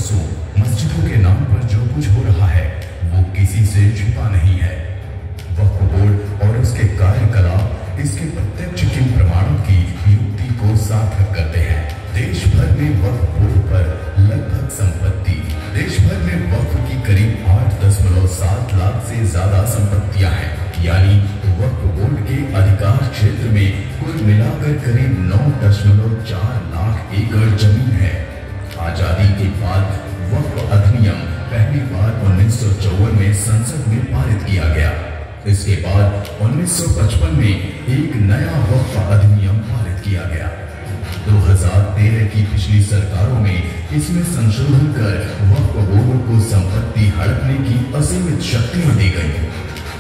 बरसों मस्जिदों के नाम पर जो कुछ हो रहा है वो किसी से छुपा नहीं है। वक्फ बोर्ड और उसके कार्यकलाप इसके प्रत्यक्ष किन प्रमाणों की युक्ति को सार्थक करते हैं। देश भर में वक्फ बोर्ड पर लगभग संपत्ति, देश भर में वक्फ की करीब 8.7 लाख से ज्यादा संपत्तियां हैं। यानी वक्फ बोर्ड के अधिकार क्षेत्र में कुल मिलाकर करीब 9.4 लाख एकड़ जमीन है। आजादी के बाद वक्फ अधिनियम पहली बार 1954 में संसद में पारित किया गया। इसके बाद 1955 में एक नया वक्फ अधिनियम पारित किया गया। 2013 की पिछली सरकारों में इसमें संशोधन कर वक्फ बोर्ड को संपत्ति हड़पने की असीमित शक्तियां दी गई।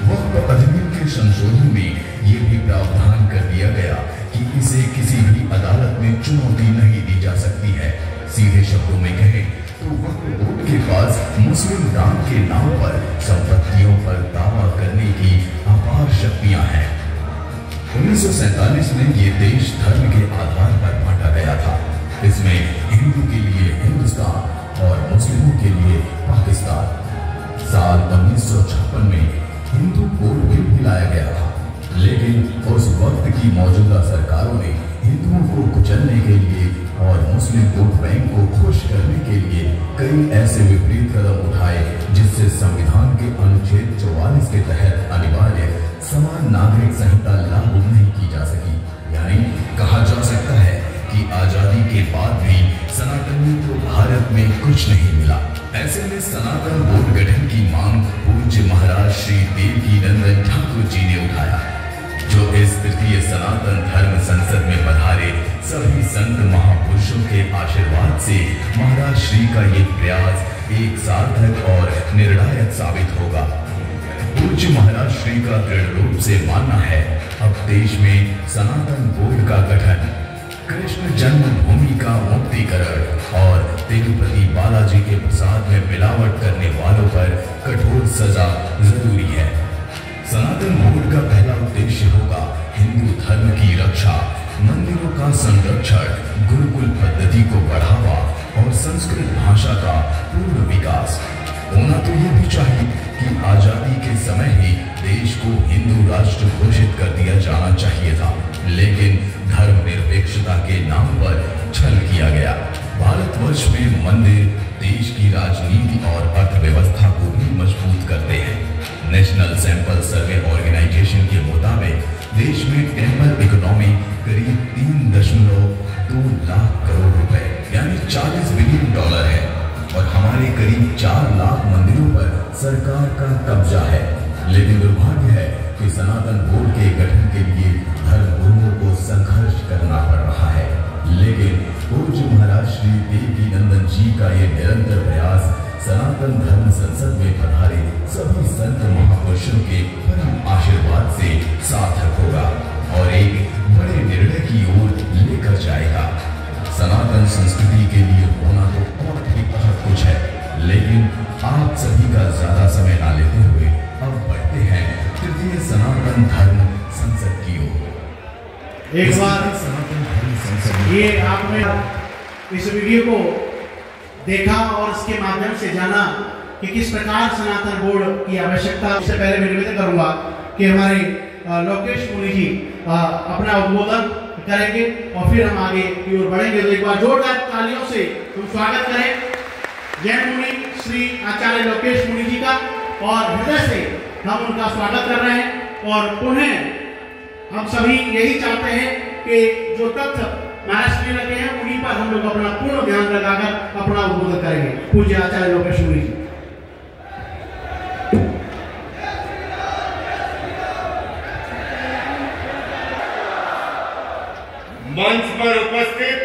वक्फ अधिनियम के संशोधन में ये भी प्रावधान कर दिया गया कि इसे किसी भी अदालत में चुनौती नहीं दी जा सकती है। सीधे शब्दों में कहें तो वक्फ बोर्ड के पास मुस्लिम दान के नाम पर संपत्तियों पर दावा करने की अपार शक्तियां हैं। 1947 में ये देश धर्म के आधार पर बांटा गया था। इसमें हिंदू के लिए हिंदुस्तान और मुस्लिमों के लिए पाकिस्तान। साल 1956 में हिंदू कोड बिल भी लाया गया था, लेकिन उस वक्त की मौजूदा सरकारों ने हिंदुओं को कुचलने के लिए और मुस्लिम वोट बैंक को खुश करने के लिए कई ऐसे विपरीत कदम उठाए जिससे संविधान के अनुच्छेद 44 के तहत अनिवार्य समान नागरिक संहिता लागू नहीं की जा सकी। यानी कहा जा सकता है कि आजादी के बाद भी सनातनियों को भारत में कुछ नहीं मिला। ऐसे में सनातन बोर्ड गठन की मांग पूज्य महाराज श्री देवकीनंदन ठाकुर जी ने उठाया, जो इस तृतीय सनातन धर्म संसद में पधारे सभी संत महापुरुषों के आशीर्वाद से महाराज श्री का ये प्रयास एक सार्थक और निर्णायक साबित होगा। पूज्य महाराज श्री का दृढ़ रूप से मानना है अब देश में सनातन बोर्ड का गठन, कृष्ण जन्मभूमि का मुक्तिकरण और तिरुपति बालाजी के प्रसाद में मिलावट करने वालों पर कठोर सजा जरूरी है। सनातन बोर्ड का पहला उद्देश्य होगा हिंदू धर्म की रक्षा, मंदिरों का संरक्षण, गुरुकुल पद्धति को बढ़ावा और संस्कृत भाषा का पूर्ण विकास। होना तो ये भी चाहिए कि आजादी के समय ही देश को हिंदू राष्ट्र घोषित कर दिया जाना चाहिए था, लेकिन धर्मनिरपेक्षता के नाम पर छल किया गया। भारतवर्ष में मंदिर देश की राजनीति और अर्थव्यवस्था को भी मजबूत करते हैं। नेशनल सैंपल सर्वे ऑर्गेनाइजेशन के मुताबिक देश में टेम्पल इकोनॉमी करीब 3.2 लाख करोड़ रुपए यानी 40 बिलियन डॉलर है और हमारे करीब 4 लाख मंदिरों पर सरकार का कब्जा है। लेकिन दुर्भाग्य है कि सनातन बोर्ड के गठन के लिए धर्म गुरुओं को संघर्ष करना पड़ रहा है। लेकिन पूज्य महाराज श्री देवकीनंदन जी का ये निरंतर प्रयास सनातन धर्म संसद में पधारे सभी संत महापुरुषों के परम आशीर्वाद से सार्थक होगा और एक बड़े निर्णय की ओर लेकर जाएगा। सनातन संस्कृति के लिए होना तो और भी बहुत कुछ है, लेकिन आप सभी का ज्यादा समय ना लेते हुए अब बढ़ते हैं तृतीय सनातन धर्म संसद की ओर। एक बार सनातन धर्म संसद ये आपने इस वीडियो को देखा और इसके माध्यम से जाना कि किस प्रकार सनातन बोर्ड की आवश्यकता। इससे पहले मैं निवेदन करूंगा कि हमारे लोकेश मुनि जी अपना उद्बोधन करेंगे और फिर हम आगे की ओर बढ़ेंगे। तो एक बार जोरदार तालियों से हम स्वागत करें जैन मुनि श्री आचार्य लोकेश मुनि जी का और हृदय से हम उनका स्वागत कर रहे हैं। और पुनः हम सभी यही चाहते हैं कि जो तथ्य महाराष्ट्र में लगे हैं उन्हीं पर हम लोग अपना पूर्ण ध्यान लगाकर अपना उद्बोधन करेंगे। पूज्य आचार्य लोकेश मुनि जी। मंच पर उपस्थित